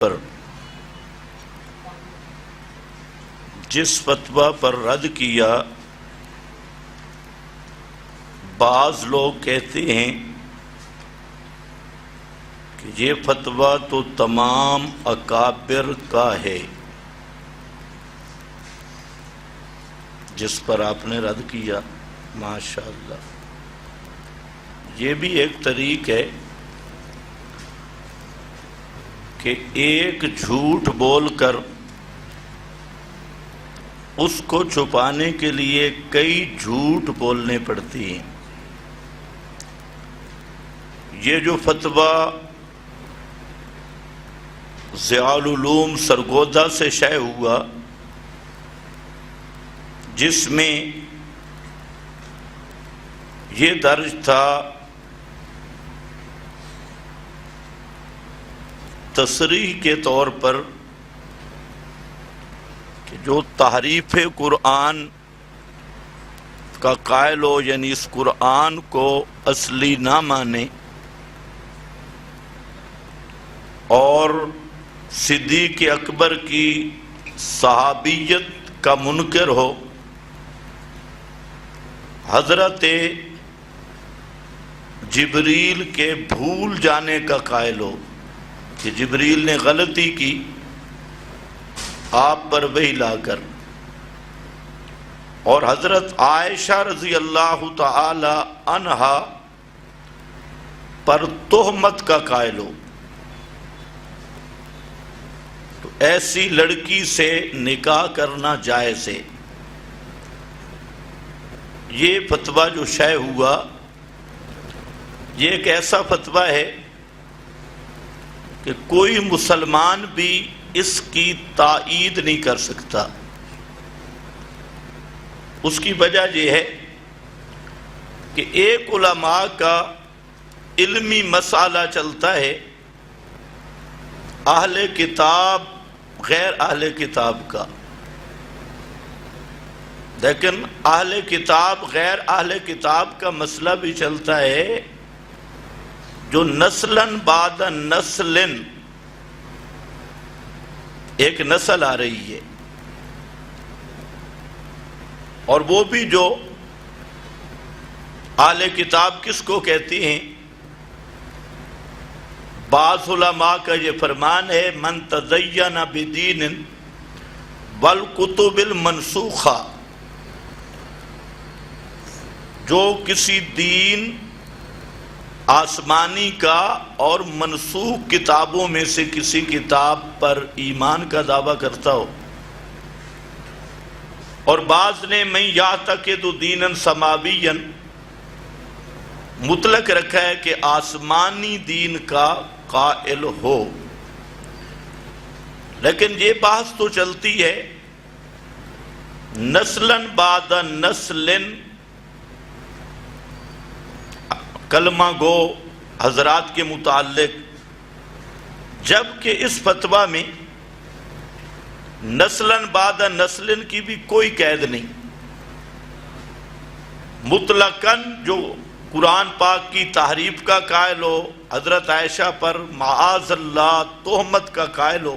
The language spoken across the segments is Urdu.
پر جس فتویٰ پر رد کیا، بعض لوگ کہتے ہیں کہ یہ فتویٰ تو تمام اکابر کا ہے جس پر آپ نے رد کیا۔ ماشاءاللہ، یہ بھی ایک طریق ہے کہ ایک جھوٹ بول کر اس کو چھپانے کے لیے کئی جھوٹ بولنے پڑتی ہیں۔ یہ جو فتویٰ ضیاء العلوم سرگودا سے شائع ہوا، جس میں یہ درج تھا تصریح کے طور پر کہ جو تحریف قرآن کا قائل ہو، یعنی اس قرآن کو اصلی نہ مانے اور صدیق اکبر کی صحابیت کا منکر ہو، حضرت جبریل کے بھول جانے کا قائل ہو کہ جبریل نے غلطی کی آپ پر وحی لا کر، اور حضرت عائشہ رضی اللہ تعالی عنہا پر تہمت کا قائل ہو، تو ایسی لڑکی سے نکاح کرنا جائز ہے۔ یہ فتویٰ جو شائع ہوا، یہ ایک ایسا فتویٰ ہے کہ کوئی مسلمان بھی اس کی تائید نہیں کر سکتا۔ اس کی وجہ یہ ہے کہ ایک علماء کا علمی مسئلہ چلتا ہے، اہل کتاب غیر اہل کتاب کا، لیکن اہل کتاب غیر اہل کتاب کا مسئلہ بھی چلتا ہے جو نسلاً بعد نسلن ایک نسل آ رہی ہے، اور وہ بھی جو اہل کتاب کس کو کہتی ہیں؟ بعض علماء کا یہ فرمان ہے، من تزین بدین والکتب المنسوخہ، جو کسی دین آسمانی کا اور منسوخ کتابوں میں سے کسی کتاب پر ایمان کا دعویٰ کرتا ہو، اور بعض نے من یعتقد دینا سماویا مطلق رکھا ہے کہ آسمانی دین کا قائل ہو، لیکن یہ بحث تو چلتی ہے نسلاً بعد نسلن کلمہ گو حضرات کے متعلق، جبکہ اس فتویٰ میں نسلاً بعد نسلن کی بھی کوئی قید نہیں، مطلقاً جو قرآن پاک کی تحریف کا قائل ہو، حضرت عائشہ پر معاذ اللہ تہمت کا قائل ہو،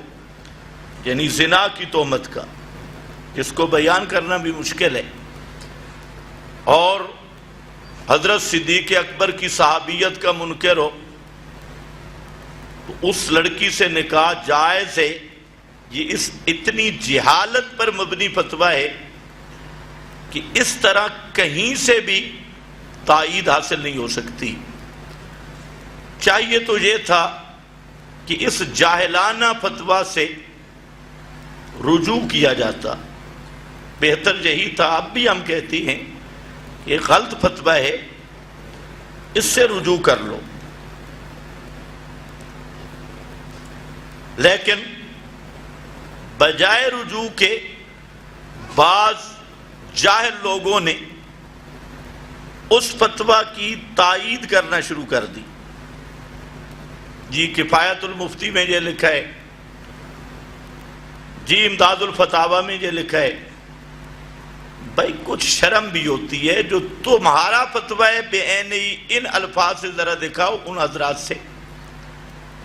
یعنی زنا کی تہمت کا، جس کو بیان کرنا بھی مشکل ہے، اور حضرت صدیق اکبر کی صحابیت کا منکر ہو، تو اس لڑکی سے نکاح جائز ہے۔ یہ اس اتنی جہالت پر مبنی فتویٰ ہے کہ اس طرح کہیں سے بھی تائید حاصل نہیں ہو سکتی۔ چاہیے تو یہ تھا کہ اس جاہلانہ فتویٰ سے رجوع کیا جاتا، بہتر یہی تھا۔ اب بھی ہم کہتی ہیں یہ غلط فتویٰ ہے، اس سے رجوع کر لو، لیکن بجائے رجوع کے بعض جاہل لوگوں نے اس فتویٰ کی تائید کرنا شروع کر دی۔ جی کفایت المفتی میں یہ لکھا ہے، جی امداد الفتاویٰ میں یہ لکھا ہے۔ بھائی کچھ شرم بھی ہوتی ہے، جو تمہارا فتویٰ ہے بے عینی ان الفاظ سے ذرا دکھاؤ ان حضرات سے،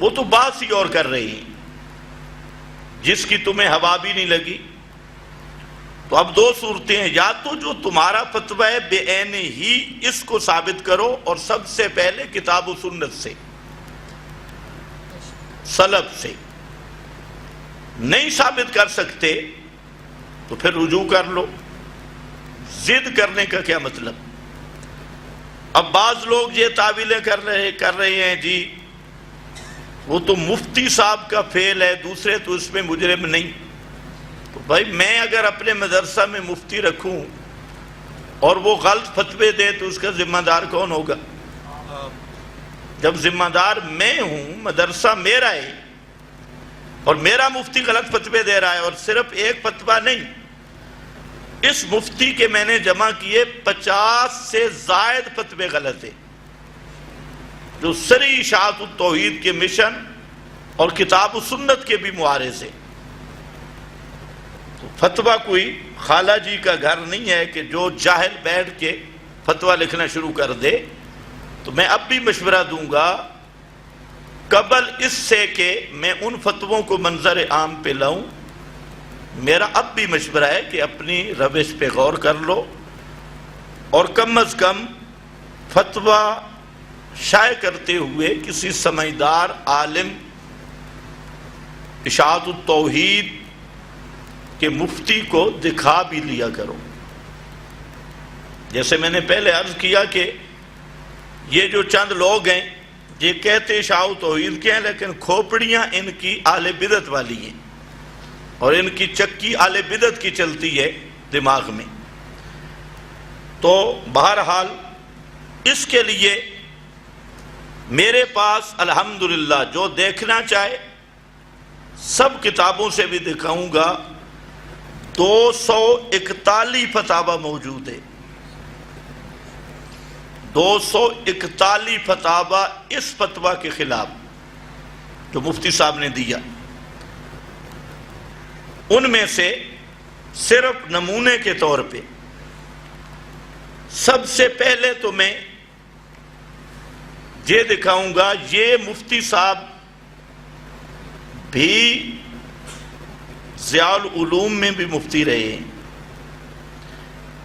وہ تو بات ہی اور کر رہی ہیں۔ جس کی تمہیں ہوا بھی نہیں لگی. تو اب دو صورتیں ہیں، یا تو جو تمہارا فتویٰ ہے بے عین ہی اس کو ثابت کرو، اور سب سے پہلے کتاب و سنت سے، سلف سے. نہیں ثابت کر سکتے تو پھر رجوع کر لو. ضد کرنے کا کیا مطلب؟ اب بعض لوگ یہ تعویلیں کر رہے ہیں، جی وہ تو مفتی صاحب کا فعل ہے، دوسرے تو اس میں مجرم نہیں. تو بھائی میں اگر اپنے مدرسہ میں مفتی رکھوں اور وہ غلط فتوے دے تو اس کا ذمہ دار کون ہوگا؟ جب ذمہ دار میں ہوں، مدرسہ میرا ہے، اور میرا مفتی غلط فتوے دے رہا ہے، اور صرف ایک فتویٰ نہیں، اس مفتی کے میں نے جمع کیے 50 سے زائد فتوے غلط ہیں، جو سری اشاعت التوحید کے مشن اور کتاب و سنت کے بھی معارض ہیں. تو فتویٰ کوئی خالہ جی کا گھر نہیں ہے کہ جو جاہل بیٹھ کے فتویٰ لکھنا شروع کر دے. تو میں اب بھی مشورہ دوں گا، قبل اس سے کہ میں ان فتووں کو منظر عام پہ لاؤں، میرا اب بھی مشورہ ہے کہ اپنی روش پہ غور کر لو، اور کم از کم فتویٰ شائع کرتے ہوئے کسی سمجھدار عالم، اشاعت التوحید کے مفتی کو دکھا بھی لیا کرو. جیسے میں نے پہلے عرض کیا کہ یہ جو چند لوگ ہیں یہ کہتے اشاعت التوحید کے ہیں، لیکن کھوپڑیاں ان کی اہل بدعت والی ہیں، اور ان کی چکی اہل بدعت کی چلتی ہے دماغ میں. تو بہرحال اس کے لیے میرے پاس الحمدللہ جو دیکھنا چاہے سب کتابوں سے بھی دکھاؤں گا. 241 فتاوی موجود ہے، 241 فتاوی اس فتویٰ کے خلاف جو مفتی صاحب نے دیا. ان میں سے صرف نمونے کے طور پہ سب سے پہلے تو میں یہ دکھاؤں گا، یہ مفتی صاحب بھی ضیاء العلوم میں بھی مفتی رہے ہیں،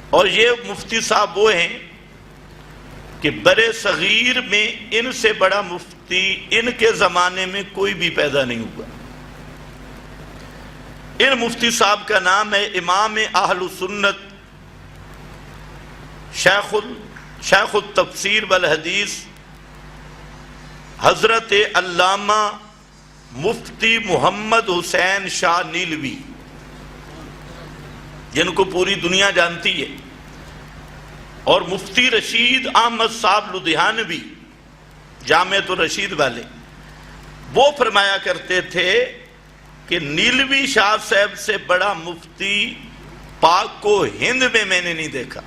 اور یہ مفتی صاحب وہ ہیں کہ برے صغیر میں ان سے بڑا مفتی ان کے زمانے میں کوئی بھی پیدا نہیں ہوا. ان مفتی صاحب کا نام ہے امام اہل سنت، شیخ التفسیر والحدیث حضرت علامہ مفتی محمد حسین شاہ نیلوی، جن کو پوری دنیا جانتی ہے. اور مفتی رشید احمد صاحب لدھیانوی، جامعۃ الرشید والے، وہ فرمایا کرتے تھے کہ نیلوی شاہ صاحب سے بڑا مفتی پاک و ہند میں نے نہیں دیکھا،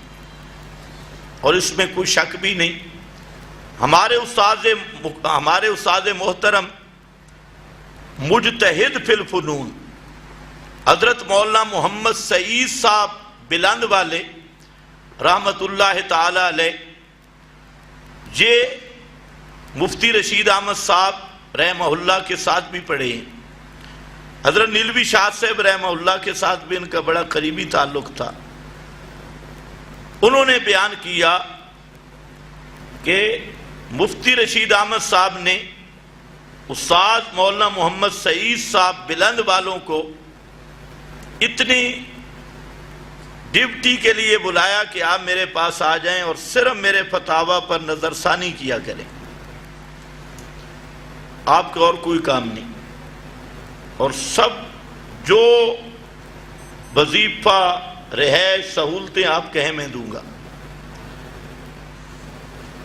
اور اس میں کوئی شک بھی نہیں. ہمارے استاد محترم مجتہد فی الفنون حضرت مولانا محمد سعید صاحب بلند والے رحمت اللہ تعالی علیہ، یہ مفتی رشید احمد صاحب رحمہ اللہ کے ساتھ بھی پڑھے ہیں. حضرت نیلوی شاہ صاحب رحمہ اللہ کے ساتھ بھی ان کا بڑا قریبی تعلق تھا. انہوں نے بیان کیا کہ مفتی رشید احمد صاحب نے استاد مولانا محمد سعید صاحب بلند والوں کو اتنی ڈیوٹی کے لیے بلایا کہ آپ میرے پاس آ جائیں اور صرف میرے فتاوی پر نظر ثانی کیا کریں، آپ کا اور کوئی کام نہیں، اور سب جو وظیفہ رہائش سہولتیں آپ کہیں میں دوں گا.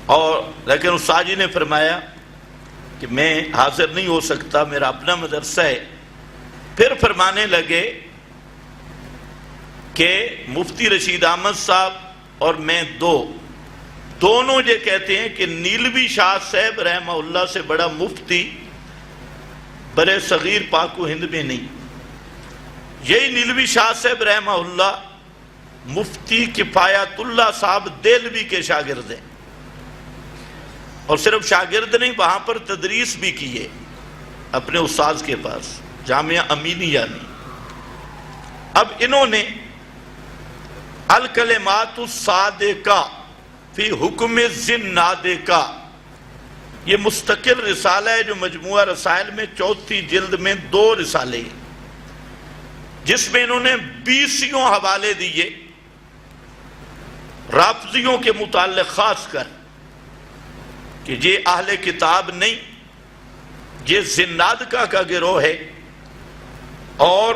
اور لیکن استاد جی نے فرمایا کہ میں حاضر نہیں ہو سکتا، میرا اپنا مدرسہ ہے. پھر فرمانے لگے کہ مفتی رشید احمد صاحب اور میں دونوں یہ کہتے ہیں کہ نیلوی شاہ صاحب رحمہ اللہ سے بڑا مفتی برے صغیر پاک و ہند میں نہیں. یہی نیلوی شاہ صاحب رحمہ اللہ مفتی کفایت اللہ صاحب دہلوی کے شاگرد ہیں، اور صرف شاگرد نہیں، وہاں پر تدریس بھی کیے اپنے استاذ کے پاس. جامعہ امینیہ میں۔ اب انہوں نے الکلمات الصادقہ فی حکم الزنادقہ، یہ مستقل رسالہ ہے جو مجموعہ رسائل میں چوتھی جلد میں 2 رسالے ہیں، جس میں انہوں نے 20 حوالے دیے رافضیوں کے متعلق، خاص کر کہ یہ اہل کتاب نہیں، یہ زنادقہ کا گروہ ہے، اور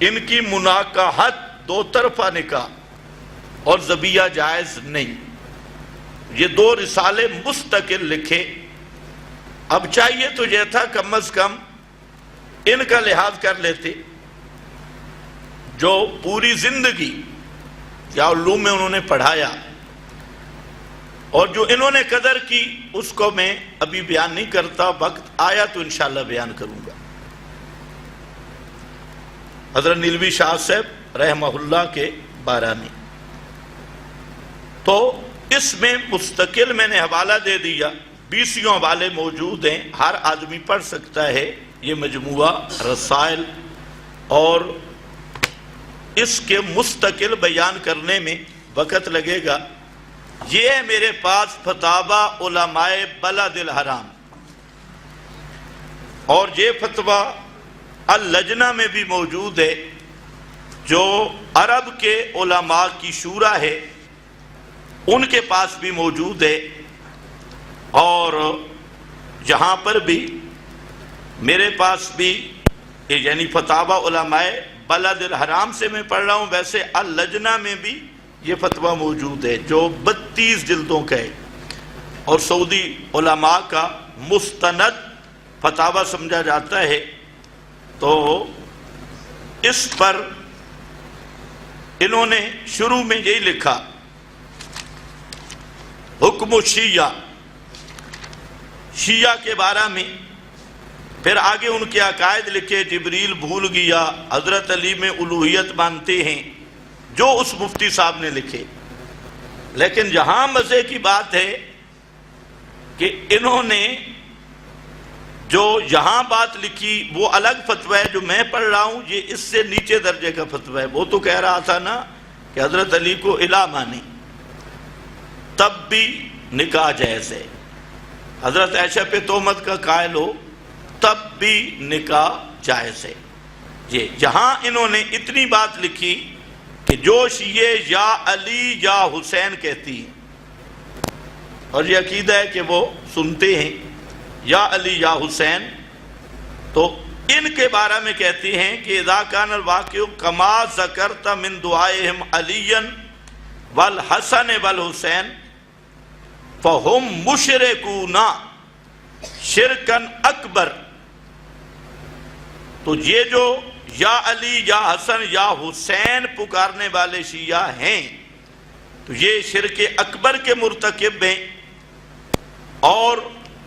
ان کی مناکحت 2 طرفہ نکاح اور ذبیحہ جائز نہیں۔ یہ 2 رسالے مستقل لکھے۔ اب چاہیے تو یہ تھا کم از کم ان کا لحاظ کر لیتے، جو پوری زندگی یا علوم میں انہوں نے پڑھایا اور جو انہوں نے قدر کی، اس کو میں ابھی بیان نہیں کرتا، وقت آیا تو انشاءاللہ بیان کروں گا۔ حضرت نیلوی شاہ صاحب رحمہ اللہ کے بارے میں تو اس میں مستقل میں نے حوالہ دے دیا، 20 حوالے موجود ہیں، ہر آدمی پڑھ سکتا ہے یہ مجموعہ رسائل، اور اس کے مستقل بیان کرنے میں وقت لگے گا۔ یہ ہے میرے پاس فتاوی علماء بلد الحرام، اور یہ فتویٰ اللجنہ میں بھی موجود ہے، جو عرب کے علماء کی شورا ہے ان کے پاس بھی موجود ہے، اور جہاں پر بھی میرے پاس بھی، یعنی فتاوی علماء بلد الحرام سے میں پڑھ رہا ہوں، ویسے اللجنہ میں بھی یہ فتویٰ موجود ہے جو 32 جلدوں کا ہے، اور سعودی علماء کا مستند فتاویٰ سمجھا جاتا ہے۔ تو اس پر انہوں نے شروع میں یہی لکھا، حکم شیعہ، شیعہ کے بارے میں، پھر آگے ان کے عقائد لکھے، جبریل بھول گیا، حضرت علی میں الوہیت مانتے ہیں، جو اس مفتی صاحب نے لکھے۔ لیکن یہاں مزے کی بات ہے کہ انہوں نے جو یہاں بات لکھی وہ الگ فتویٰ ہے، جو میں پڑھ رہا ہوں یہ اس سے نیچے درجے کا فتویٰ ہے۔ وہ تو کہہ رہا تھا نا کہ حضرت علی کو الہ مانی، تب بھی نکاح جائز ہے، حضرت عائشہ پہ تہمت کا قائل ہو تب بھی نکاح جائز ہے۔ یہ جہاں انہوں نے اتنی بات لکھی کہ جو شیعہ یا علی یا حسین کہتی ہیں، اور یہ عقیدہ ہے کہ وہ سنتے ہیں یا علی یا حسین، تو ان کے بارے میں کہتے ہیں کہ اذا کان الواقع کما ذکرت من دعائہم علیًا والحسن والحسین فہم مشرکون شرکن اکبر۔ تو یہ جو یا علی یا حسن یا حسین پکارنے والے شیعہ ہیں، تو یہ شرک اکبر کے مرتکب ہیں اور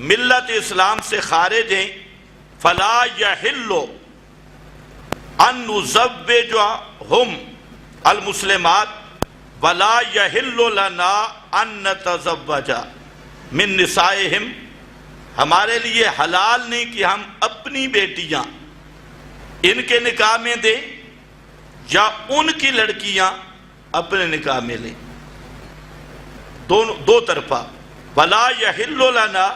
ملت اسلام سے خارج ہیں۔ فلا یحل ان نزوجہم المسلمات ولا یحل لنا ان نتزوج من نسائہم، ہمارے لیے حلال نہیں کہ ہم اپنی بیٹیاں ان کے نکاح میں دیں یا ان کی لڑکیاں اپنے نکاح میں لیں، دو طرفہ۔ ولا یحل لنا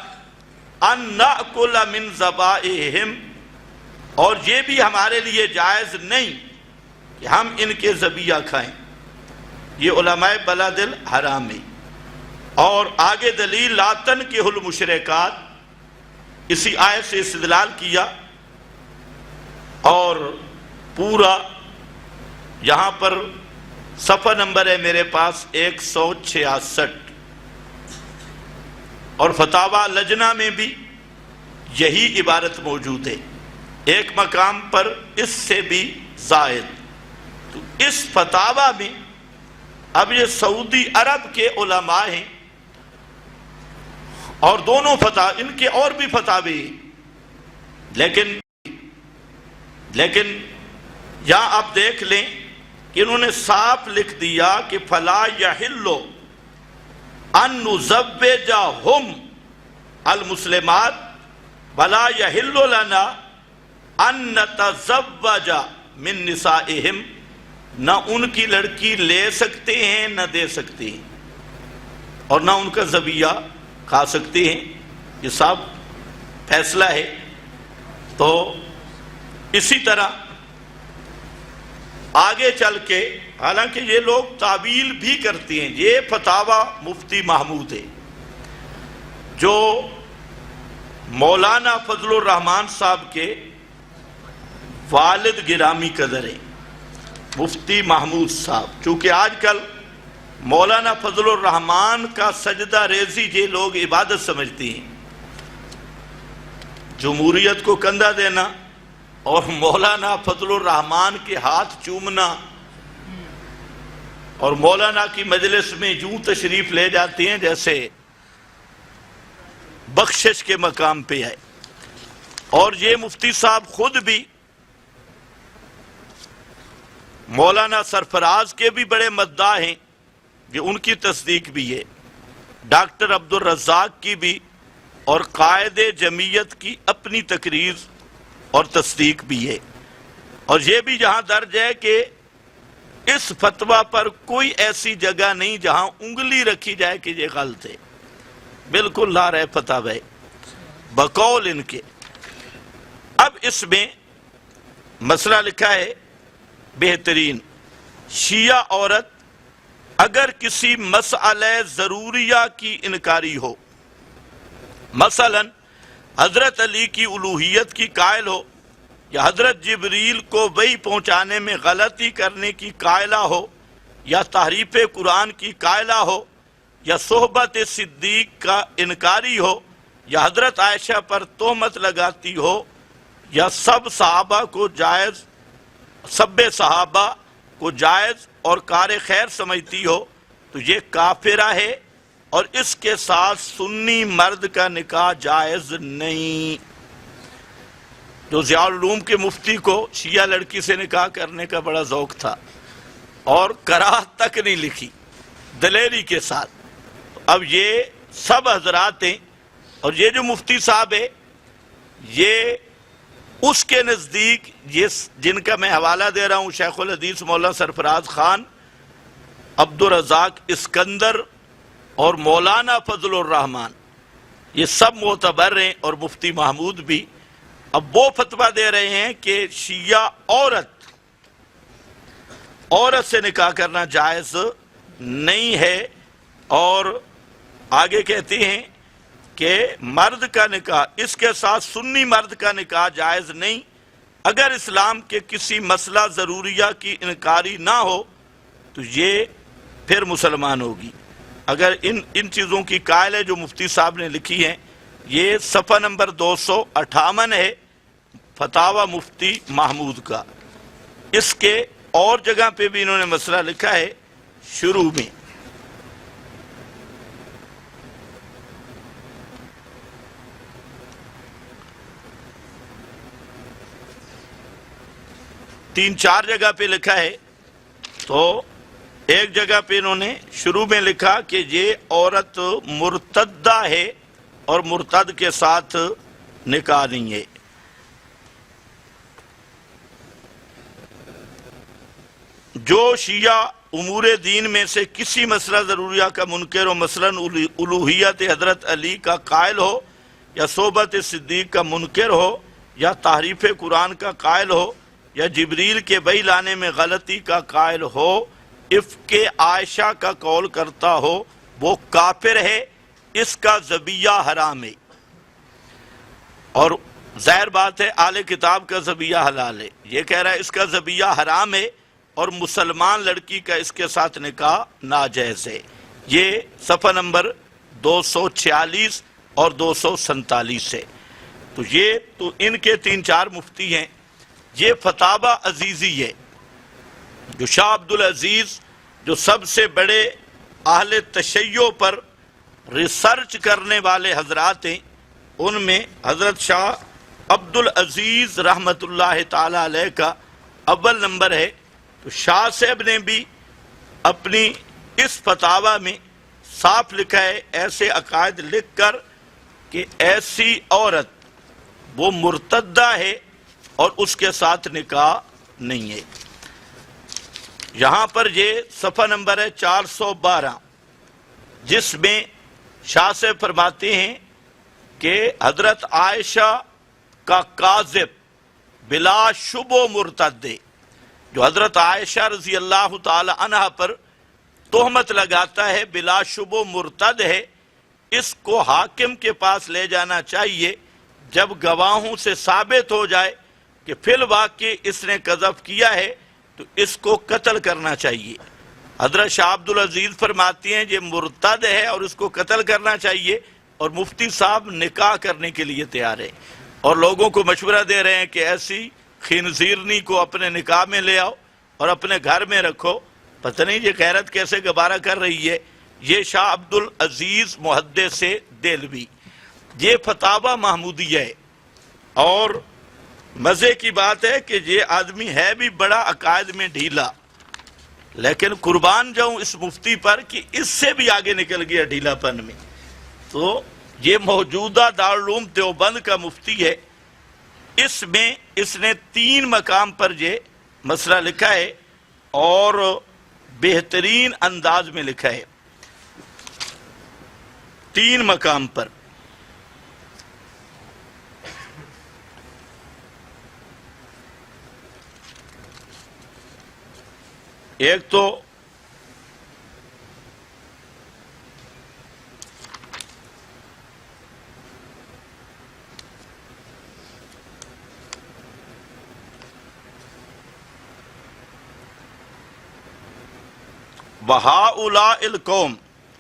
ان نأکل من ذبائحہم، اور یہ بھی ہمارے لیے جائز نہیں کہ ہم ان کے ذبیحہ کھائیں۔ یہ علماء بلد الحرام ہے۔ اور آگے دلیل لا تنکحوا المشرکات، اسی آیت سے استدلال کیا، اور پورا یہاں پر صفحہ نمبر ہے میرے پاس 166، اور فتاوی لجنہ میں بھی یہی عبارت موجود ہے، ایک مقام پر اس سے بھی زائد۔ تو اس فتاوی میں اب یہ سعودی عرب کے علماء ہیں، اور دونوں فتاوی ان کے اور بھی فتاوی ہیں، لیکن یہاں آپ دیکھ لیں کہ انہوں نے صاف لکھ دیا کہ فلا یحل ان نزوجہم المسلمات ولا یحل لنا ان نتزوج من نسائہم، نہ ان کی لڑکی لے سکتے ہیں نہ دے سکتے ہیں، اور نہ ان کا ذبیحہ کھا سکتے ہیں۔ یہ سب فیصلہ ہے۔ تو اسی طرح آگے چل کے، حالانکہ یہ لوگ تعویل بھی کرتے ہیں، یہ فتاوی مفتی محمود ہے جو مولانا فضل الرحمان صاحب کے والد گرامی قدر ہیں، مفتی محمود صاحب۔ چونکہ آج کل مولانا فضل الرحمان کا سجدہ ریزی یہ لوگ عبادت سمجھتے ہیں، جمہوریت کو کندھا دینا اور مولانا فضل الرحمان کے ہاتھ چومنا، اور مولانا کی مجلس میں یوں تشریف لے جاتے ہیں جیسے بخشش کے مقام پہ ہے۔ اور یہ مفتی صاحب خود بھی مولانا سرفراز کے بھی بڑے مداح ہیں، یہ ان کی تصدیق بھی ہے، ڈاکٹر عبد الرزاق کی بھی، اور قائد جمعیت کی اپنی تقریر اور تصدیق بھی ہے۔ اور یہ بھی جہاں درج ہے کہ اس فتویٰ پر کوئی ایسی جگہ نہیں جہاں انگلی رکھی جائے کہ یہ غلط ہے، بالکل لا رہے فتوی بقول ان کے۔ اب اس میں مسئلہ لکھا ہے بہترین، شیعہ عورت اگر کسی مسئلہ ضروریہ کی انکاری ہو، مثلا حضرت علی کی الوہیت کی قائل ہو، یا حضرت جبریل کو وحی پہنچانے میں غلطی کرنے کی قائلہ ہو، یا تحریف قرآن کی قائلہ ہو، یا صحبت صدیق کا انکاری ہو، یا حضرت عائشہ پر تہمت لگاتی ہو، یا سب صحابہ کو جائز اور کار خیر سمجھتی ہو، تو یہ کافرہ ہے، اور اس کے ساتھ سنی مرد کا نکاح جائز نہیں۔ جو ضیاء العلوم کے مفتی کو شیعہ لڑکی سے نکاح کرنے کا بڑا ذوق تھا اور کراہت تک نہیں لکھی دلیری کے ساتھ، اب یہ سب حضرات ہیں، اور یہ جو مفتی صاحب ہے یہ اس کے نزدیک جن کا میں حوالہ دے رہا ہوں، شیخ الحدیث مولانا سرفراز خان، عبد الرزاق اسکندر اور مولانا فضل الرحمان، یہ سب معتبر ہیں، اور مفتی محمود بھی۔ اب وہ فتویٰ دے رہے ہیں کہ شیعہ عورت سے نکاح کرنا جائز نہیں ہے، اور آگے کہتے ہیں کہ مرد کا نکاح، اس کے ساتھ سنی مرد کا نکاح جائز نہیں، اگر اسلام کے کسی مسئلہ ضروریہ کی انکاری نہ ہو تو یہ پھر مسلمان ہوگی۔ اگر ان چیزوں کی قائل ہے جو مفتی صاحب نے لکھی ہیں، یہ صفحہ نمبر 258 ہے فتاوی مفتی محمود کا۔ اس کے اور جگہ پہ بھی انہوں نے مسئلہ لکھا ہے شروع میں۔ تین چار جگہ پہ لکھا ہے، تو ایک جگہ پہ انہوں نے شروع میں لکھا کہ یہ عورت مرتدہ ہے اور مرتد کے ساتھ نکاح نہیں ہے۔ جو شیعہ امور دین میں سے کسی مسئلہ ضروریہ کا منکر ہو، مثلا الوہیت حضرت علی کا قائل ہو، یا صحبت صدیق کا منکر ہو، یا تحریف قرآن کا قائل ہو، یا جبریل کے وحی لانے میں غلطی کا قائل ہو، افک عائشہ کا قول کرتا ہو، وہ کافر ہے، اس کا ذبیحہ حرام ہے۔ اور ظاہر بات ہے اہل کتاب کا ذبیحہ حلال ہے، یہ کہہ رہا ہے اس کا ذبیحہ حرام ہے، اور مسلمان لڑکی کا اس کے ساتھ نکاح ناجائز ہے۔ یہ صفحہ نمبر 246 اور 247 ہے۔ تو یہ تو ان کے تین چار مفتی ہیں۔ یہ فتاوی عزیزی ہے جو شاہ عبدالعزیز، جو سب سے بڑے اہل تشیع پر ریسرچ کرنے والے حضرات ہیں، ان میں حضرت شاہ عبدالعزیز رحمت اللہ تعالی علیہ کا اول نمبر ہے۔ تو شاہ صاحب نے بھی اپنی اس فتاوی میں صاف لکھا ہے، ایسے عقائد لکھ کر کہ ایسی عورت وہ مرتدہ ہے اور اس کے ساتھ نکاح نہیں ہے۔ یہاں پر یہ صفحہ نمبر ہے 412، جس میں شاہ سے فرماتے ہیں کہ حضرت عائشہ کا کاذب بلا شبہ مرتد ہے۔ جو حضرت عائشہ رضی اللہ تعالی عنہ پر تہمت لگاتا ہے بلا شبہ مرتد ہے، اس کو حاکم کے پاس لے جانا چاہیے۔ جب گواہوں سے ثابت ہو جائے کہ فی الواقع اس نے قذف کیا ہے تو اس کو قتل کرنا چاہیے۔ حضرت شاہ عبدالعزیز فرماتی ہیں یہ مرتد ہے اور اس کو قتل کرنا چاہیے، اور مفتی صاحب نکاح کرنے کے لیے تیار ہے، اور لوگوں کو مشورہ دے رہے ہیں کہ ایسی خنزیرنی کو اپنے نکاح میں لے آؤ اور اپنے گھر میں رکھو۔ پتہ نہیں یہ غیرت کیسے گبارہ کر رہی ہے۔ یہ شاہ عبدالعزیز محدث دہلوی، یہ فتاوی محمودیہ ہے، اور مزے کی بات ہے کہ یہ آدمی ہے بھی بڑا عقائد میں ڈھیلا، لیکن قربان جاؤں اس مفتی پر کہ اس سے بھی آگے نکل گیا ڈھیلا پن میں۔ تو یہ موجودہ دارالعلوم دیوبند کا مفتی ہے، اس میں اس نے 3 مقام پر یہ مسئلہ لکھا ہے اور بہترین انداز میں لکھا ہے۔ 3 مقام پر ایک تو وَهَؤُلَاءِ الْقَوْمِ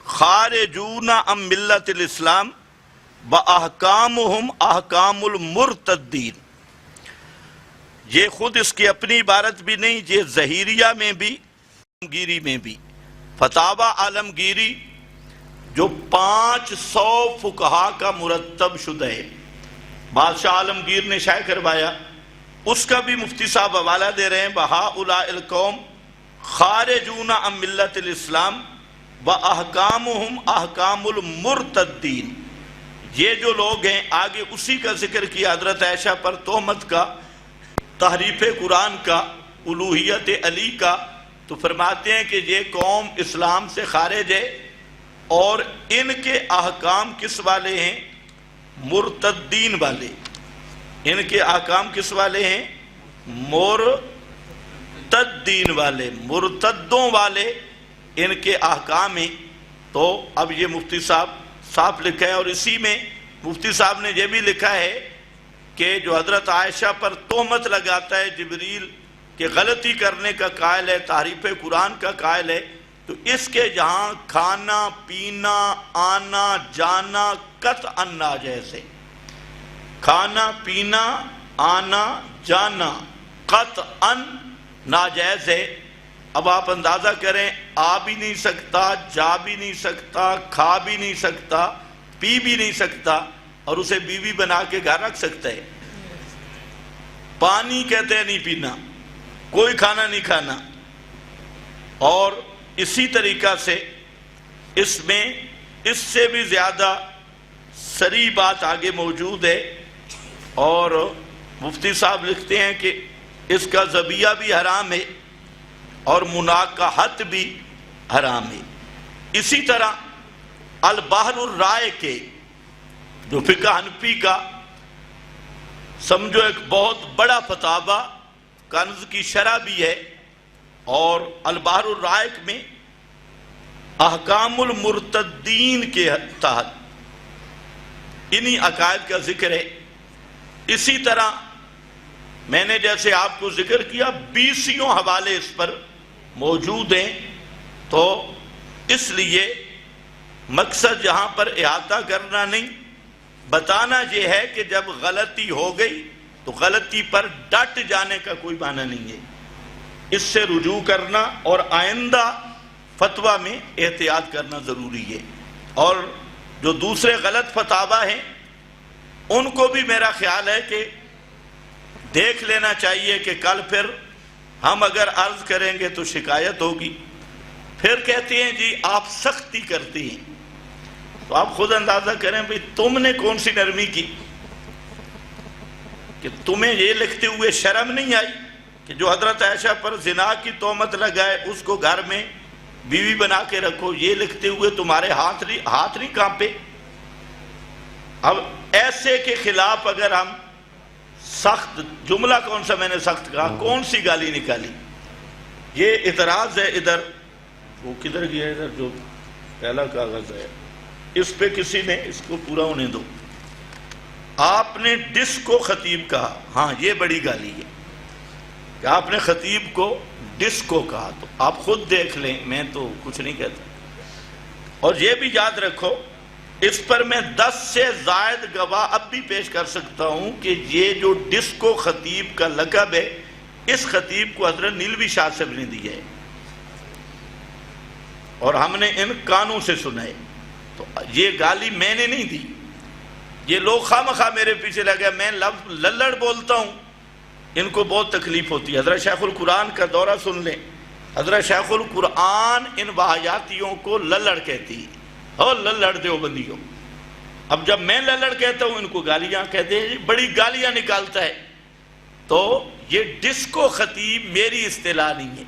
خَارِجُونَ عَنْ مِلَّةِ الْإِسْلَامِ وَأَحْكَامُهُمْ أَحْكَامُ الْمُرْتَدِّينَ۔ یہ خود اس کی اپنی عبارت بھی نہیں، یہ ظہیریہ میں بھی عالمگیری میں بھی، فتاوی عالمگیری جو 500 فقہا کا مرتب شدہ ہے، بادشاہ عالمگیر نے شائع کروایا، اس کا بھی مفتی صاحب حوالہ دے رہے ہیں۔ وَهَؤُلَاءِ الْقَوْمِ خارجون عن ملت الاسلام واحکامہم احکام المرتدین۔ یہ جو لوگ ہیں، آگے اسی کا ذکر کیا حضرت عائشہ پر تہمت کا، تحریف قرآن کا، الوہیت علی کا، تو فرماتے ہیں کہ یہ قوم اسلام سے خارج ہے، اور ان کے احکام کس والے ہیں؟ مرتدین والے۔ ان کے احکام کس والے ہیں؟ مرتدین والے، مرتدوں والے ان کے احکام ہیں۔ تو اب یہ مفتی صاحب صاف لکھا ہے، اور اسی میں مفتی صاحب نے یہ بھی لکھا ہے کہ جو حضرت عائشہ پر تہمت لگاتا ہے جبریل کہ غلطی کرنے کا قائل ہے، تحریف قرآن کا قائل ہے، تو اس کے جہاں کھانا پینا آنا جانا قطعا ناجائز ہے۔ کھانا پینا آنا جانا قطعا ناجائز ہے۔ اب آپ اندازہ کریں، آ بھی نہیں سکتا، جا بھی نہیں سکتا، کھا بھی نہیں سکتا، پی بھی نہیں سکتا، اور اسے بیوی بنا کے گھر رکھ سکتا ہے۔ پانی کہتے ہیں نہیں پینا، کوئی کھانا نہیں کھانا، اور اسی طریقہ سے اس میں اس سے بھی زیادہ صریح بات آگے موجود ہے، اور مفتی صاحب لکھتے ہیں کہ اس کا ذبیحہ بھی حرام ہے اور مناکحت بھی حرام ہے۔ اسی طرح البحر الرائے کے جو فقہ حنفی کا سمجھو ایک بہت بڑا فتاوی، کنز کی شرح بھی ہے، اور البحر الرائق میں احکام المرتدین کے تحت انہی عقائد کا ذکر ہے۔ اسی طرح میں نے جیسے آپ کو ذکر کیا 20 حوالے اس پر موجود ہیں، تو اس لیے مقصد یہاں پر احاطہ کرنا نہیں، بتانا یہ ہے کہ جب غلطی ہو گئی تو غلطی پر ڈٹ جانے کا کوئی معنی نہیں ہے، اس سے رجوع کرنا اور آئندہ فتویٰ میں احتیاط کرنا ضروری ہے۔ اور جو دوسرے غلط فتاوی ہیں ان کو بھی میرا خیال ہے کہ دیکھ لینا چاہیے کہ کل پھر ہم اگر عرض کریں گے تو شکایت ہوگی، پھر کہتے ہیں جی آپ سختی کرتی ہیں، تو آپ خود اندازہ کریں بھئی تم نے کون سی نرمی کی کہ تمہیں یہ لکھتے ہوئے شرم نہیں آئی کہ جو حضرت عائشہ پر زنا کی تہمت لگائے اس کو گھر میں بیوی بنا کے رکھو، یہ لکھتے ہوئے تمہارے ہاتھ نہیں کانپے؟ اب ایسے کے خلاف اگر ہم سخت جملہ، کون سا میں نے سخت کہا، کون سی گالی نکالی، یہ اعتراض ہے۔ ادھر وہ کدھر گیا؟ ادھر جو پہلا کاغذ ہے اس پہ کسی نے اس کو پورا ہونے دو۔ آپ نے ڈسکو خطیب کہا، ہاں یہ بڑی گالی ہے کہ آپ نے خطیب کو ڈسکو کہا، تو آپ خود دیکھ لیں، میں تو کچھ نہیں کہتا۔ اور یہ بھی یاد رکھو، اس پر میں 10 سے زائد گواہ اب بھی پیش کر سکتا ہوں کہ یہ جو ڈسکو خطیب کا لقب ہے، اس خطیب کو حضرت نیلوی شاہ صاحب نے دیا ہے اور ہم نے ان کانوں سے سنا ہے۔ تو یہ گالی میں نے نہیں دی، یہ لوگ خواہ میرے پیچھے لگے، میں لفظ للڑ بولتا ہوں، ان کو بہت تکلیف ہوتی ہے۔ حضرت شیخ القرآن کا دورہ سن لیں، حضرت شیخ القرآن ان وحیاتیوں کو للڑ کہتی ہے، اور للڑ دیوبندیوں۔ اب جب میں للڑ کہتا ہوں، ان کو گالیاں کہتے ہیں، بڑی گالیاں نکالتا ہے۔ تو یہ ڈسکو خطیب میری اصطلاح نہیں ہے۔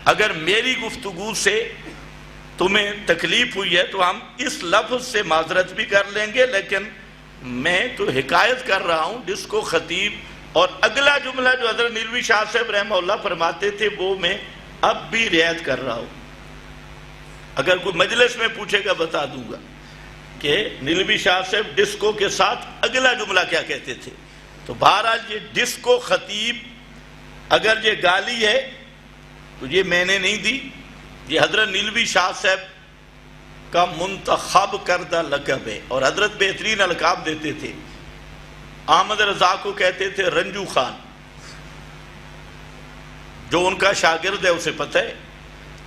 اگر میری گفتگو سے تمہیں تکلیف ہوئی ہے تو ہم اس لفظ سے معذرت بھی کر لیں گے، لیکن میں تو حکایت کر رہا ہوں ڈسکو خطیب۔ اور اگلا جملہ جو حضرت نیلوی شاہ صاحب رحمہ اللہ فرماتے تھے وہ میں اب بھی رعایت کر رہا ہوں۔ اگر کوئی مجلس میں پوچھے گا بتا دوں گا کہ نیلوی شاہ صاحب ڈسکو کے ساتھ اگلا جملہ کیا کہتے تھے۔ تو بہرحال یہ ڈسکو خطیب اگر یہ گالی ہے تو یہ میں نے نہیں دی، یہ حضرت نیلوی شاہ صاحب کا منتخب کردہ لقب ہے۔ اور حضرت بہترین القاب دیتے تھے، احمد رضا کو کہتے تھے رنجو خان، جو ان کا شاگرد ہے اسے پتہ ہے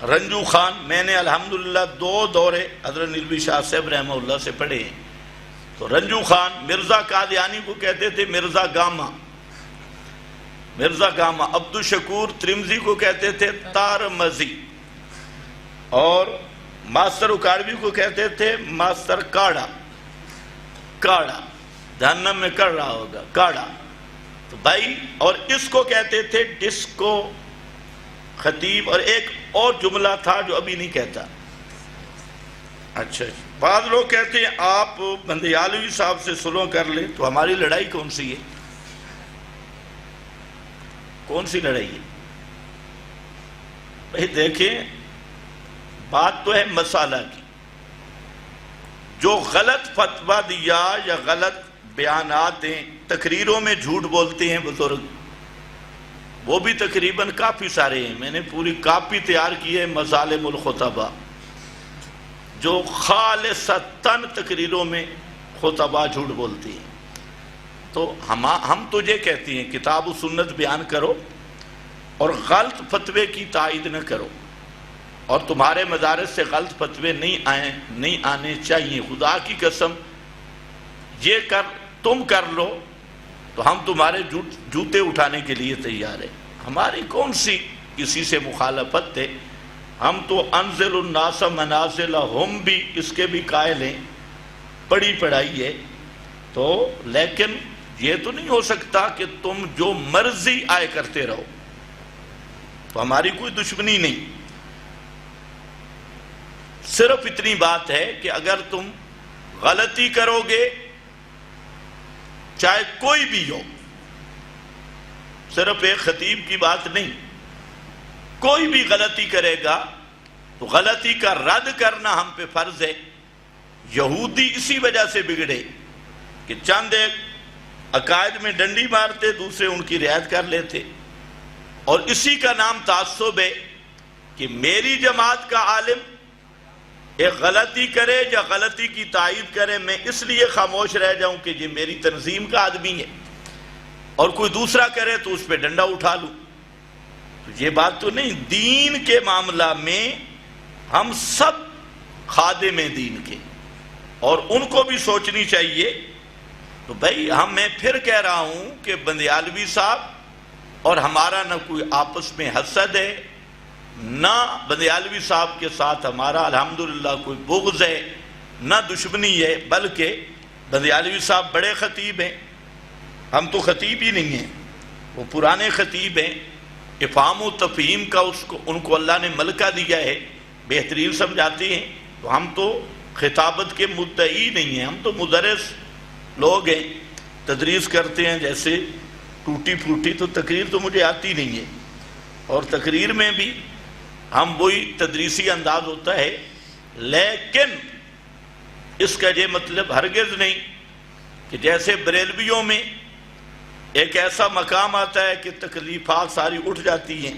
رنجو خان۔ میں نے الحمدللہ 2 دورے حضرت نیلوی شاہ صاحب رحمہ اللہ سے پڑھے ہیں۔ تو رنجو خان، مرزا قادیانی کو کہتے تھے مرزا گاما، مرزا گاما۔ عبد الشکور ترمزی کو کہتے تھے تارمزی، اور ماسٹر اکاڑوی کو کہتے تھے ماسٹر کاڑا، کاڑا جہنم میں کر رہا ہوگا کاڑا۔ تو بھائی، اور اس کو کہتے تھے ڈسکو خطیب۔ اور ایک اور جملہ تھا جو ابھی نہیں کہتا۔ اچھا، بعض لوگ کہتے ہیں آپ بندیالوی صاحب سے سلو کر لیں، تو ہماری لڑائی کون سی ہے؟ کون سی لڑائی ہے بھائی؟ دیکھیں، بات تو ہے مسئلہ کی۔ جو غلط فتویٰ دیا یا غلط بیانات دیں، تقریروں میں جھوٹ بولتے ہیں بزرگ، وہ بھی تقریباً کافی سارے ہیں۔ میں نے پوری کاپی تیار کی ہے مظالم الخطباء، جو خالصتاً تقریروں میں خطباء جھوٹ بولتے ہیں۔ تو ہم تجھے کہتے ہیں کتاب و سنت بیان کرو اور غلط فتوے کی تائید نہ کرو، اور تمہارے مدارس سے غلط فتوے نہیں آنے چاہیے۔ خدا کی قسم یہ تم کر لو تو ہم تمہارے جوتے اٹھانے کے لیے تیار ہیں۔ ہماری کون سی کسی سے مخالفت ہے؟ ہم تو انزل الناس منازلہم بھی اس کے بھی قائل ہیں، پڑھی پڑھائی ہے۔ تو لیکن یہ تو نہیں ہو سکتا کہ تم جو مرضی آئے کرتے رہو۔ تو ہماری کوئی دشمنی نہیں، صرف اتنی بات ہے کہ اگر تم غلطی کرو گے، چاہے کوئی بھی ہو، صرف ایک خطیب کی بات نہیں، کوئی بھی غلطی کرے گا تو غلطی کا رد کرنا ہم پہ فرض ہے۔ یہودی اسی وجہ سے بگڑے کہ چند ایک عقائد میں ڈنڈی مارتے، دوسرے ان کی رعایت کر لیتے، اور اسی کا نام تعصب ہے کہ میری جماعت کا عالم ایک غلطی کرے یا غلطی کی تائید کرے، میں اس لیے خاموش رہ جاؤں کہ یہ میری تنظیم کا آدمی ہے، اور کوئی دوسرا کرے تو اس پہ ڈنڈا اٹھا لوں۔ تو یہ بات تو نہیں۔ دین کے معاملہ میں ہم سب خادم ہیں دین کے، اور ان کو بھی سوچنی چاہیے۔ تو بھائی میں پھر کہہ رہا ہوں کہ بندیالوی صاحب اور ہمارا نہ کوئی آپس میں حسد ہے، نہ بندیالوی صاحب کے ساتھ ہمارا الحمدللہ کوئی بغض ہے، نہ دشمنی ہے، بلکہ بندیالوی صاحب بڑے خطیب ہیں، ہم تو خطیب ہی نہیں ہیں، وہ پرانے خطیب ہیں، افہام و تفہیم کا ان کو اللہ نے ملکہ دیا ہے، بہترین سمجھاتے ہیں، تو ہم تو خطابت کے مدعی نہیں ہیں، ہم تو مدرس لوگ ہیں، تدریس کرتے ہیں، جیسے ٹوٹی پھوٹی تو تقریر تو مجھے آتی نہیں ہے، اور تقریر میں بھی ہم وہی تدریسی انداز ہوتا ہے، لیکن اس کا یہ مطلب ہرگز نہیں کہ جیسے بریلویوں میں ایک ایسا مقام آتا ہے کہ تکلیفات ساری اٹھ جاتی ہیں،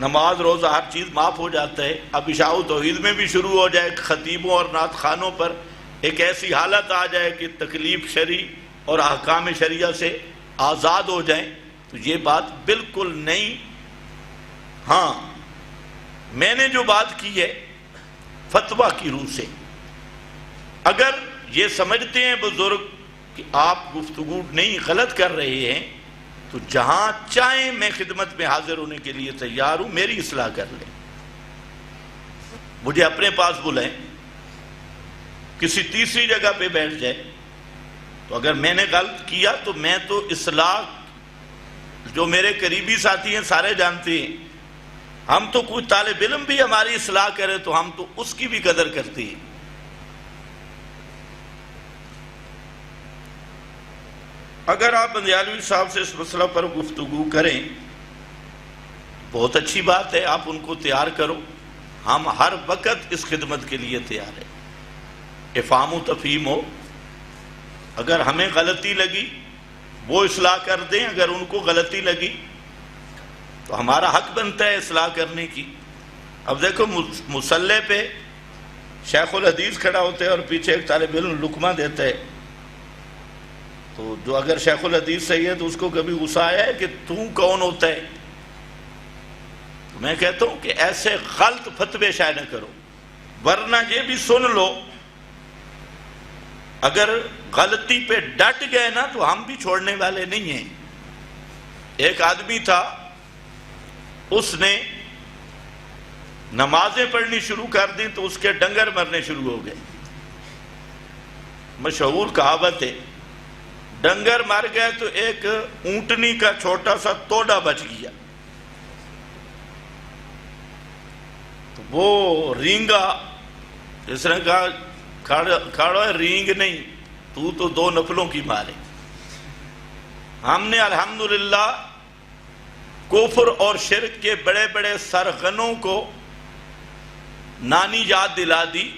نماز روزہ ہر چیز معاف ہو جاتا ہے، اب عشاء و توحید میں بھی شروع ہو جائے، خطیبوں اور نعت خوانوں پر ایک ایسی حالت آ جائے کہ تکلیف شرعی اور احکام شریعہ سے آزاد ہو جائیں، تو یہ بات بالکل نہیں۔ ہاں، میں نے جو بات کی ہے فتویٰ کی روح سے، اگر یہ سمجھتے ہیں بزرگ کہ آپ گفتگو نہیں غلط کر رہے ہیں، تو جہاں چاہیں میں خدمت میں حاضر ہونے کے لیے تیار ہوں، میری اصلاح کر لیں، مجھے اپنے پاس بلائیں، کسی تیسری جگہ پہ بیٹھ جائے، تو اگر میں نے غلط کیا تو میں تو اصلاح، جو میرے قریبی ساتھی ہیں سارے جانتے ہیں، ہم تو کوئی طالب علم بھی ہماری اصلاح کرے تو ہم تو اس کی بھی قدر کرتے ہیں۔ اگر آپ بندیالوی صاحب سے اس مسئلہ پر گفتگو کریں، بہت اچھی بات ہے، آپ ان کو تیار کرو، ہم ہر وقت اس خدمت کے لیے تیار ہیں، افہام و تفہیم ہو، اگر ہمیں غلطی لگی وہ اصلاح کر دیں، اگر ان کو غلطی لگی تو ہمارا حق بنتا ہے اصلاح کرنے کی۔ اب دیکھو مصلی پہ شیخ الحدیث کھڑا ہوتا ہے اور پیچھے ایک طالب علم لقمہ دیتا ہے، تو جو اگر شیخ الحدیث صحیح ہے تو اس کو کبھی غصہ آیا ہے کہ تو کون ہوتا ہے؟ تو میں کہتا ہوں کہ ایسے غلط فتوے شائع نہ کرو، ورنہ یہ بھی سن لو، اگر غلطی پہ ڈٹ گئے نا تو ہم بھی چھوڑنے والے نہیں ہیں۔ ایک آدمی تھا، اس نے نمازیں پڑھنی شروع کر دیں تو اس کے ڈنگر مرنے شروع ہو گئے، مشہور کہاوت ہے، ڈنگر مر گئے تو ایک اونٹنی کا چھوٹا سا توڑا بچ گیا، تو وہ رینگا، اس نے کہا کھڑا ہے رینگ نہیں، تو دو نفلوں کی مارے۔ ہم نے الحمدللہ کفر اور شرک کے بڑے بڑے سرغنوں کو نانی یاد دلا دی،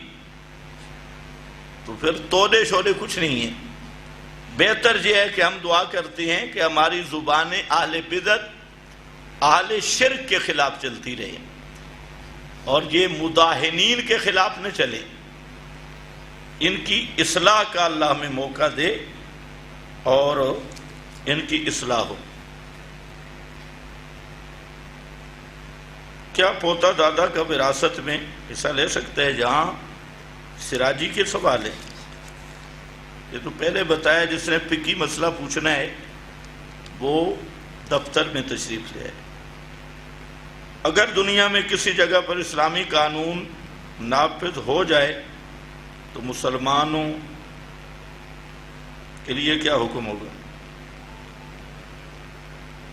تو پھر توڑے شولے کچھ نہیں ہیں۔ بہتر یہ ہے کہ ہم دعا کرتے ہیں کہ ہماری زبانیں اہل بدعت، اہل شرک کے خلاف چلتی رہے، اور یہ مداہنین کے خلاف نہ چلے، ان کی اصلاح کا اللہ ہمیں موقع دے اور ان کی اصلاح ہو۔ کیا پوتا دادا کا وراثت میں حصہ لے سکتا ہے؟ جہاں سراجی کے سوال ہے، یہ تو پہلے بتایا، جس نے فقہی مسئلہ پوچھنا ہے وہ دفتر میں تشریف لے آئے۔ اگر دنیا میں کسی جگہ پر اسلامی قانون نافذ ہو جائے تو مسلمانوں کے لیے کیا حکم ہوگا؟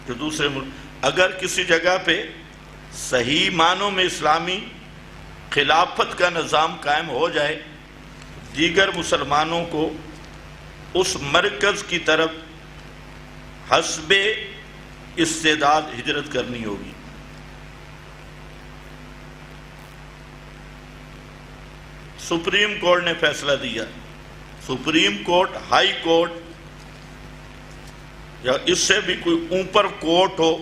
جو دوسرے ملک، اگر کسی جگہ پہ صحیح معنوں میں اسلامی خلافت کا نظام قائم ہو جائے، دیگر مسلمانوں کو اس مرکز کی طرف حسب استعداد ہجرت کرنی ہوگی۔ سپریم کورٹ نے فیصلہ دیا، سپریم کورٹ، ہائی کورٹ یا اس سے بھی کوئی اوپر کورٹ ہو،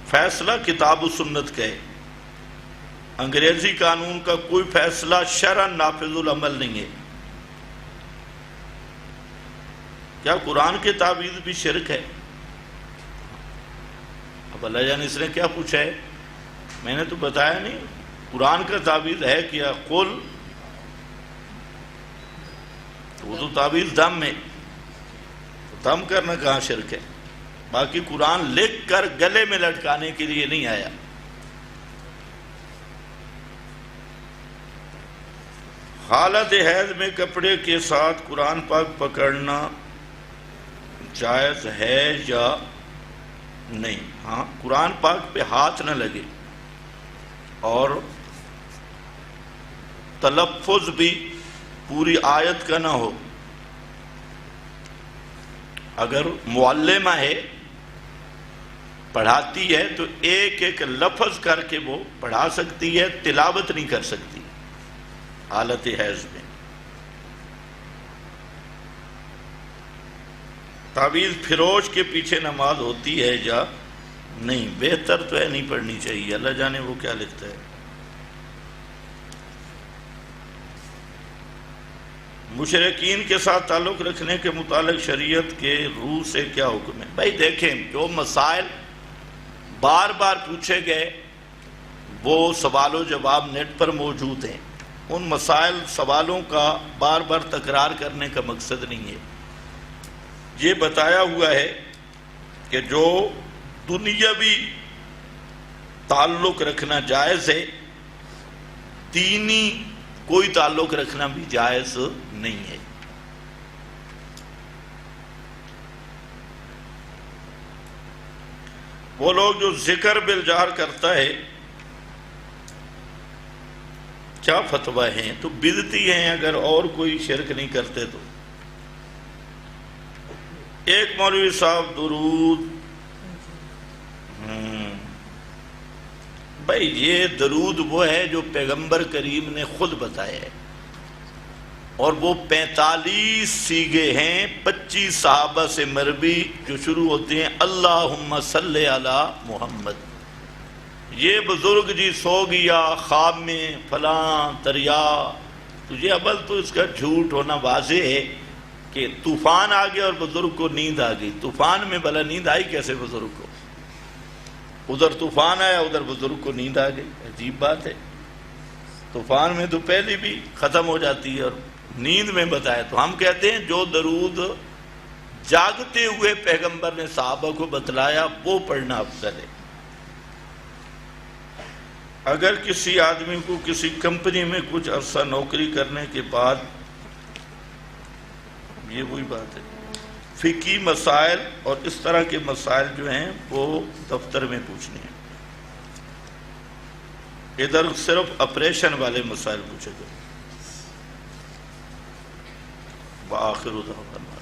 فیصلہ کتاب و سنت کا ہے، انگریزی قانون کا کوئی فیصلہ شرعاً نافذ العمل نہیں ہے۔ کیا قرآن کے تعویذ بھی شرک ہے؟ اب اللہ جان اس نے کیا پوچھا ہے، میں نے تو بتایا نہیں، قرآن کا تعویذ ہے کیا؟ قل، وہ تو تعویذ دم ہے، دم کرنا کہاں شرک ہے؟ باقی قرآن لکھ کر گلے میں لٹکانے کے لیے نہیں آیا۔ حالت حیض میں کپڑے کے ساتھ قرآن پاک پکڑنا جائز ہے یا نہیں. ہاں، قرآن پاک پہ ہاتھ نہ لگے اور تلفظ بھی پوری آیت کا نہ ہو. اگر معلمہ ہے، پڑھاتی ہے، تو ایک ایک لفظ کر کے وہ پڑھا سکتی ہے، تلاوت نہیں کر سکتی حالت حیض میں. تعویذ فروش کے پیچھے نماز ہوتی ہے یا نہیں؟ بہتر تو ہے نہیں پڑھنی چاہیے، اللہ جانے وہ کیا لکھتا ہے. مشرکین کے ساتھ تعلق رکھنے کے متعلق شریعت کے روح سے کیا حکم ہے؟ بھائی دیکھیں، جو مسائل بار بار پوچھے گئے وہ سوال و جواب نیٹ پر موجود ہیں. ان مسائل سوالوں کا بار بار تکرار کرنے کا مقصد نہیں ہے. یہ بتایا ہوا ہے کہ جو دنیاوی تعلق رکھنا جائز ہے، دینی کوئی تعلق رکھنا بھی جائز نہیں ہے. وہ لوگ جو ذکر بالجہر کرتا ہے، کیا فتویٰ ہیں؟ تو بدعتی ہیں اگر اور کوئی شرک نہیں کرتے تو. ایک مولوی صاحب درود، بھائی یہ درود وہ ہے جو پیغمبر کریم نے خود بتایا ہے، اور وہ 45 صیغے ہیں 25 صحابہ سے مروی جو شروع ہوتے ہیں اللہم صلی علی محمد. یہ بزرگ جی سو گیا خواب میں فلاں دریا، تو یہ اول تو اس کا جھوٹ ہونا واضح ہے کہ طوفان آ گیا اور بزرگ کو نیند آ گئی. طوفان میں بھلا نیند آئی کیسے بزرگ کو؟ ادھر طوفان آیا، ادھر بزرگ کو نیند آ گئی. عجیب بات ہے. طوفان میں تو پہلے بھی ختم ہو جاتی ہے اور نیند میں بتایا. تو ہم کہتے ہیں جو درود جاگتے ہوئے پیغمبر نے صحابہ کو بتلایا وہ پڑھنا افضل ہے. اگر کسی آدمی کو کسی کمپنی میں کچھ عرصہ نوکری کرنے کے بعد، یہ وہی بات ہے، فقہی مسائل اور اس طرح کے مسائل جو ہیں وہ دفتر میں پوچھنے ہیں. ادھر صرف آپریشن والے مسائل پوچھے گئے. وآخر دعوانا